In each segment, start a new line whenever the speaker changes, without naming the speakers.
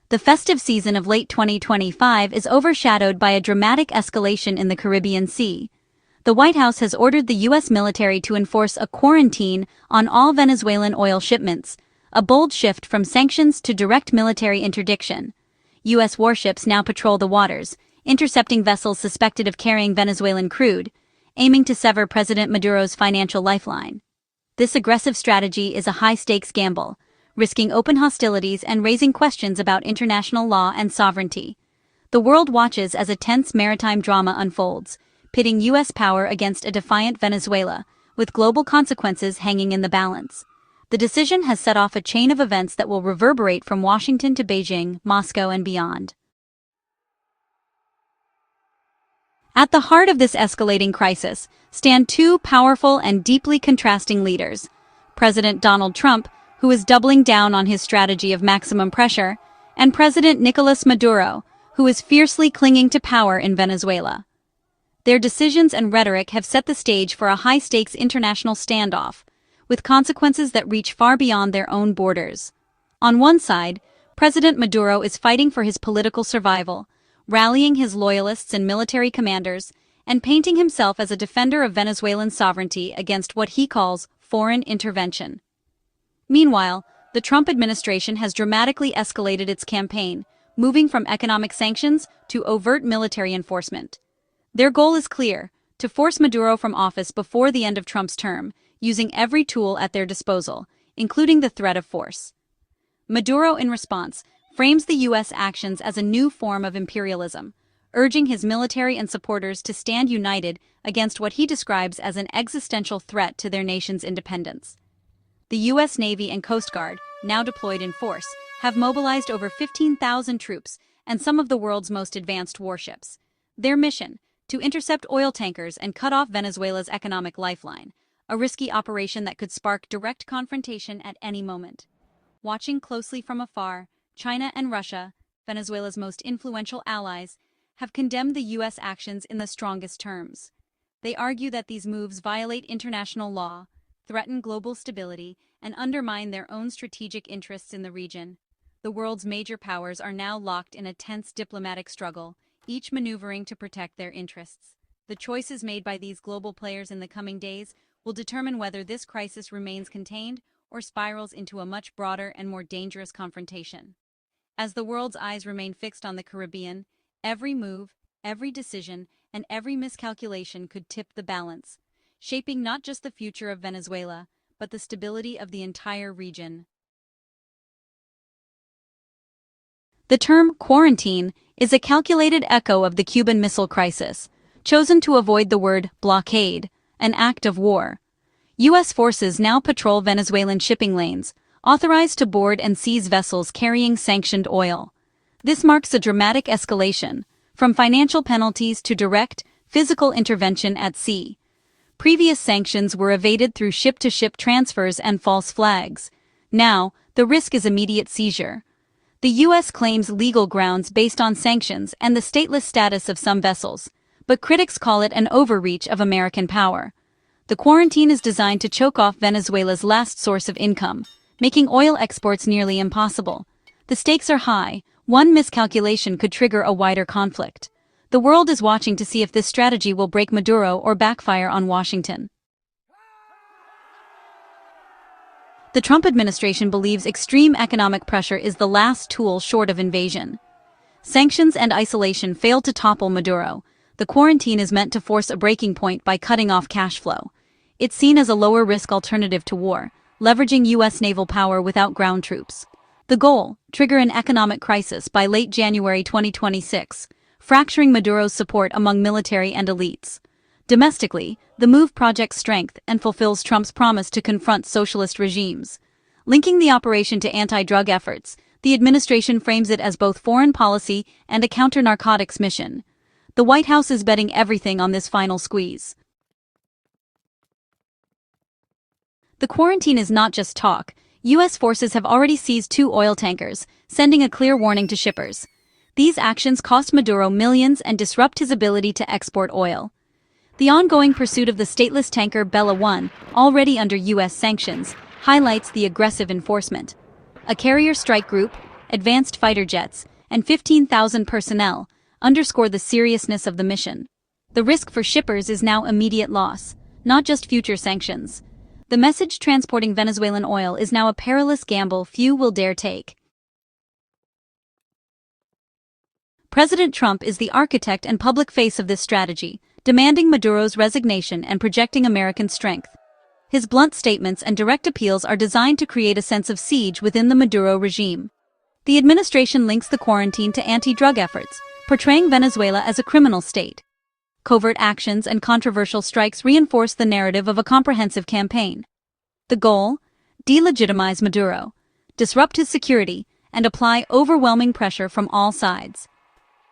The festive season of late 2025 is overshadowed by a dramatic escalation in the Caribbean Sea. The White House has ordered the U.S. military to enforce a quarantine on all Venezuelan oil shipments, a bold shift from sanctions to direct military interdiction. U.S. warships now patrol the waters, intercepting vessels suspected of carrying Venezuelan crude, aiming to sever President Maduro's financial lifeline. This aggressive strategy is a high-stakes gamble, risking open hostilities and raising questions about international law and sovereignty. The world watches as a tense maritime drama unfolds, pitting U.S. power against a defiant Venezuela, with global consequences hanging in the balance. The decision has set off a chain of events that will reverberate from Washington to Beijing, Moscow, and beyond. At the heart of this escalating crisis stand two powerful and deeply contrasting leaders: President Donald Trump, who is doubling down on his strategy of maximum pressure, and President Nicolas Maduro, who is fiercely clinging to power in Venezuela. Their decisions and rhetoric have set the stage for a high-stakes international standoff, with consequences that reach far beyond their own borders. On one side, President Maduro is fighting for his political survival, rallying his loyalists and military commanders, and painting himself as a defender of Venezuelan sovereignty against what he calls foreign intervention. Meanwhile, the Trump administration has dramatically escalated its campaign, moving from economic sanctions to overt military enforcement. Their goal is clear: to force Maduro from office before the end of Trump's term, using every tool at their disposal, including the threat of force. Maduro, in response, frames the U.S. actions as a new form of imperialism, urging his military and supporters to stand united against what he describes as an existential threat to their nation's independence. The U.S. Navy and Coast Guard, now deployed in force, have mobilized over 15,000 troops and some of the world's most advanced warships. Their mission: to intercept oil tankers and cut off Venezuela's economic lifeline, a risky operation that could spark direct confrontation at any moment. Watching closely from afar, China and Russia, Venezuela's most influential allies, have condemned the U.S. actions in the strongest terms. They argue that these moves violate international law, threaten global stability, and undermine their own strategic interests in the region. The world's major powers are now locked in a tense diplomatic struggle, each maneuvering to protect their interests. The choices made by these global players in the coming days will determine whether this crisis remains contained or spirals into a much broader and more dangerous confrontation. As the world's eyes remain fixed on the Caribbean, every move, every decision, and every miscalculation could tip the balance, shaping not just the future of Venezuela, but the stability of the entire region. The term quarantine is a calculated echo of the Cuban Missile Crisis, chosen to avoid the word blockade, an act of war. U.S. forces now patrol Venezuelan shipping lanes, authorized to board and seize vessels carrying sanctioned oil. This marks a dramatic escalation, from financial penalties to direct, physical intervention at sea. Previous sanctions were evaded through ship-to-ship transfers and false flags. Now, the risk is immediate seizure. The U.S. claims legal grounds based on sanctions and the stateless status of some vessels, but critics call it an overreach of American power. The quarantine is designed to choke off Venezuela's last source of income, making oil exports nearly impossible. The stakes are high. One miscalculation could trigger a wider conflict. The world is watching to see if this strategy will break Maduro or backfire on Washington. The Trump administration believes extreme economic pressure is the last tool short of invasion. Sanctions and isolation failed to topple Maduro. The quarantine is meant to force a breaking point by cutting off cash flow. It's seen as a lower-risk alternative to war, leveraging U.S. naval power without ground troops. The goal: trigger an economic crisis by late January 2026, fracturing Maduro's support among military and elites. Domestically, the move projects strength and fulfills Trump's promise to confront socialist regimes. Linking the operation to anti-drug efforts, the administration frames it as both foreign policy and a counter-narcotics mission. The White House is betting everything on this final squeeze. The quarantine is not just talk. U.S. forces have already seized 2 oil tankers, sending a clear warning to shippers. These actions cost Maduro millions and disrupt his ability to export oil. The ongoing pursuit of the stateless tanker Bella 1, already under U.S. sanctions, highlights the aggressive enforcement. A carrier strike group, advanced fighter jets, and 15,000 personnel, underscore the seriousness of the mission. The risk for shippers is now immediate loss, not just future sanctions. The message transporting Venezuelan oil is now a perilous gamble few will dare take. President Trump is the architect and public face of this strategy, demanding Maduro's resignation and projecting American strength. His blunt statements and direct appeals are designed to create a sense of siege within the Maduro regime. The administration links the quarantine to anti-drug efforts, portraying Venezuela as a criminal state. Covert actions and controversial strikes reinforce the narrative of a comprehensive campaign. The goal? Delegitimize Maduro, disrupt his security, and apply overwhelming pressure from all sides.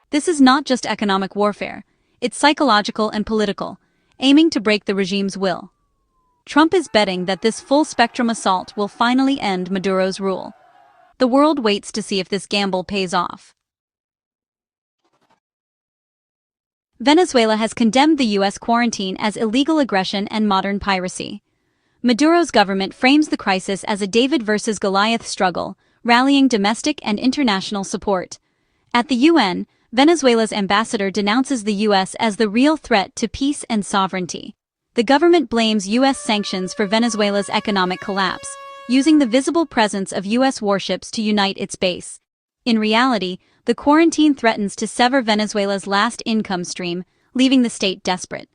This is not just economic warfare, it's psychological and political, aiming to break the regime's will. Trump is betting that this full-spectrum assault will finally end Maduro's rule. The world waits to see if this gamble pays off. Venezuela has condemned the U.S. quarantine as illegal aggression and modern piracy. Maduro's government frames the crisis as a David versus Goliath struggle, rallying domestic and international support. At the UN, Venezuela's ambassador denounces the U.S. as the real threat to peace and sovereignty. The government blames U.S. sanctions for Venezuela's economic collapse, using the visible presence of U.S. warships to unite its base. In reality, the quarantine threatens to sever Venezuela's last income stream, leaving the state desperate.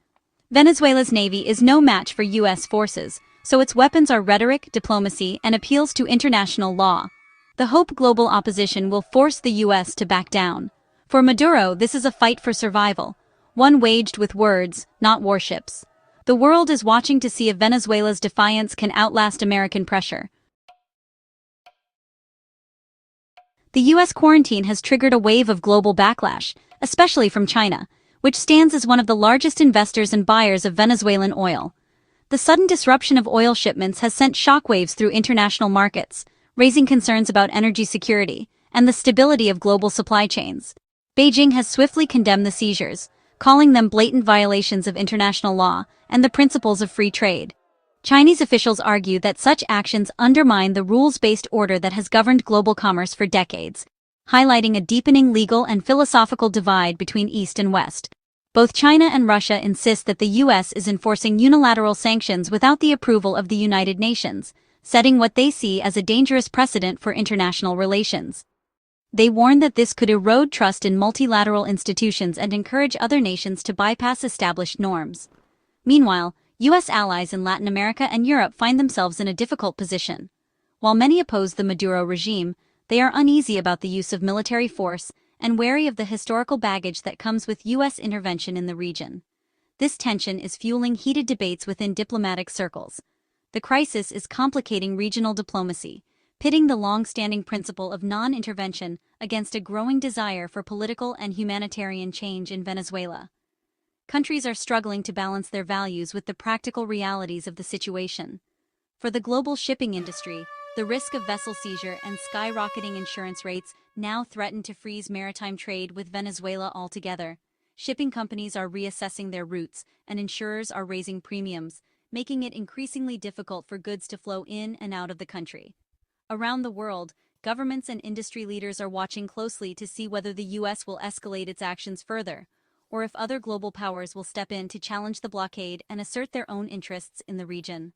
Venezuela's navy is no match for U.S. forces, so its weapons are rhetoric, diplomacy, and appeals to international law. The hope global opposition will force the U.S. to back down. For Maduro, this is a fight for survival, one waged with words, not warships. The world is watching to see if Venezuela's defiance can outlast American pressure. The U.S. quarantine has triggered a wave of global backlash, especially from China, which stands as one of the largest investors and buyers of Venezuelan oil. The sudden disruption of oil shipments has sent shockwaves through international markets, raising concerns about energy security and the stability of global supply chains. Beijing has swiftly condemned the seizures, calling them blatant violations of international law and the principles of free trade. Chinese officials argue that such actions undermine the rules-based order that has governed global commerce for decades, highlighting a deepening legal and philosophical divide between East and West. Both China and Russia insist that the U.S. is enforcing unilateral sanctions without the approval of the United Nations, setting what they see as a dangerous precedent for international relations. They warn that this could erode trust in multilateral institutions and encourage other nations to bypass established norms. Meanwhile, U.S. allies in Latin America and Europe find themselves in a difficult position. While many oppose the Maduro regime, they are uneasy about the use of military force and wary of the historical baggage that comes with U.S. intervention in the region. This tension is fueling heated debates within diplomatic circles. The crisis is complicating regional diplomacy, pitting the long-standing principle of non-intervention against a growing desire for political and humanitarian change in Venezuela. Countries are struggling to balance their values with the practical realities of the situation. For the global shipping industry, the risk of vessel seizure and skyrocketing insurance rates now threaten to freeze maritime trade with Venezuela altogether. Shipping companies are reassessing their routes, and insurers are raising premiums, making it increasingly difficult for goods to flow in and out of the country. Around the world, governments and industry leaders are watching closely to see whether the U.S. will escalate its actions further, or if other global powers will step in to challenge the blockade and assert their own interests in the region.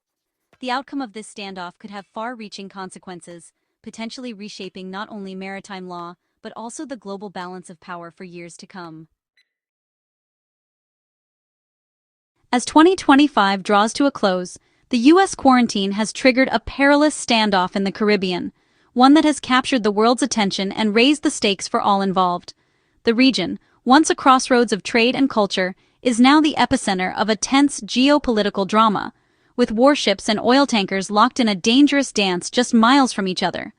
The outcome of this standoff could have far-reaching consequences, potentially reshaping not only maritime law, but also the global balance of power for years to come. As 2025 draws to a close, the U.S. quarantine has triggered a perilous standoff in the Caribbean, one that has captured the world's attention and raised the stakes for all involved. The region, once a crossroads of trade and culture, is now the epicenter of a tense geopolitical drama, with warships and oil tankers locked in a dangerous dance just miles from each other.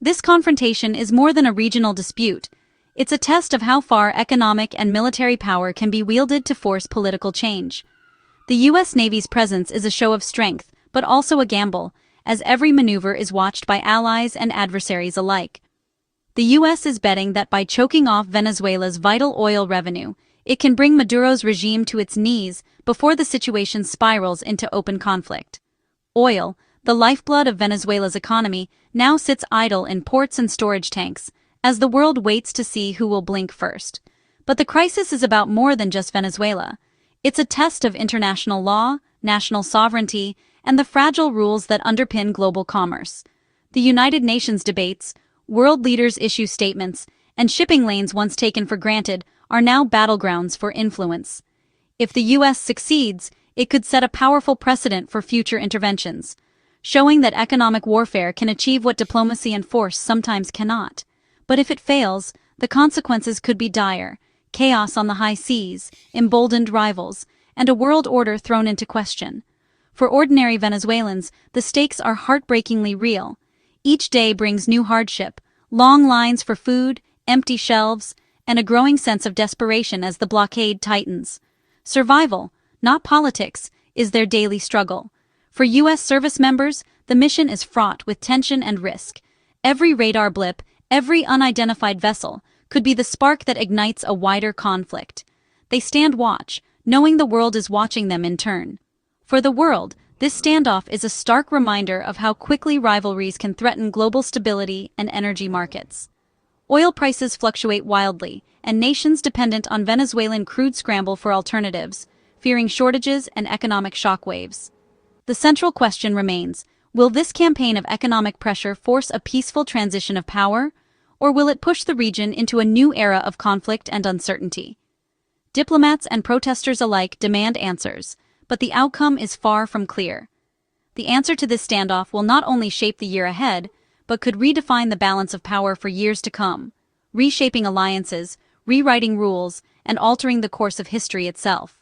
This confrontation is more than a regional dispute. It's a test of how far economic and military power can be wielded to force political change. The U.S. Navy's presence is a show of strength, but also a gamble, as every maneuver is watched by allies and adversaries alike. The U.S. is betting that by choking off Venezuela's vital oil revenue, it can bring Maduro's regime to its knees before the situation spirals into open conflict. Oil, The lifeblood of Venezuela's economy now sits idle in ports and storage tanks, as the world waits to see who will blink first. But the crisis is about more than just Venezuela. It's a test of international law, national sovereignty, and the fragile rules that underpin global commerce. The United Nations debates, world leaders issue statements, and shipping lanes once taken for granted are now battlegrounds for influence. If the U.S. succeeds, it could set a powerful precedent for future interventions, showing that economic warfare can achieve what diplomacy and force sometimes cannot. But if it fails, the consequences could be dire: chaos on the high seas, emboldened rivals, and a world order thrown into question. For ordinary Venezuelans, the stakes are heartbreakingly real. Each day brings new hardship, long lines for food, empty shelves, and a growing sense of desperation as the blockade tightens. Survival, not politics, is their daily struggle. For U.S. service members, the mission is fraught with tension and risk. Every radar blip, every unidentified vessel, could be the spark that ignites a wider conflict. They stand watch, knowing the world is watching them in turn. For the world, this standoff is a stark reminder of how quickly rivalries can threaten global stability and energy markets. Oil prices fluctuate wildly, and nations dependent on Venezuelan crude scramble for alternatives, fearing shortages and economic shockwaves. The central question remains: will this campaign of economic pressure force a peaceful transition of power, or will it push the region into a new era of conflict and uncertainty? Diplomats and protesters alike demand answers, but the outcome is far from clear. The answer to this standoff will not only shape the year ahead, but could redefine the balance of power for years to come, reshaping alliances, rewriting rules, and altering the course of history itself.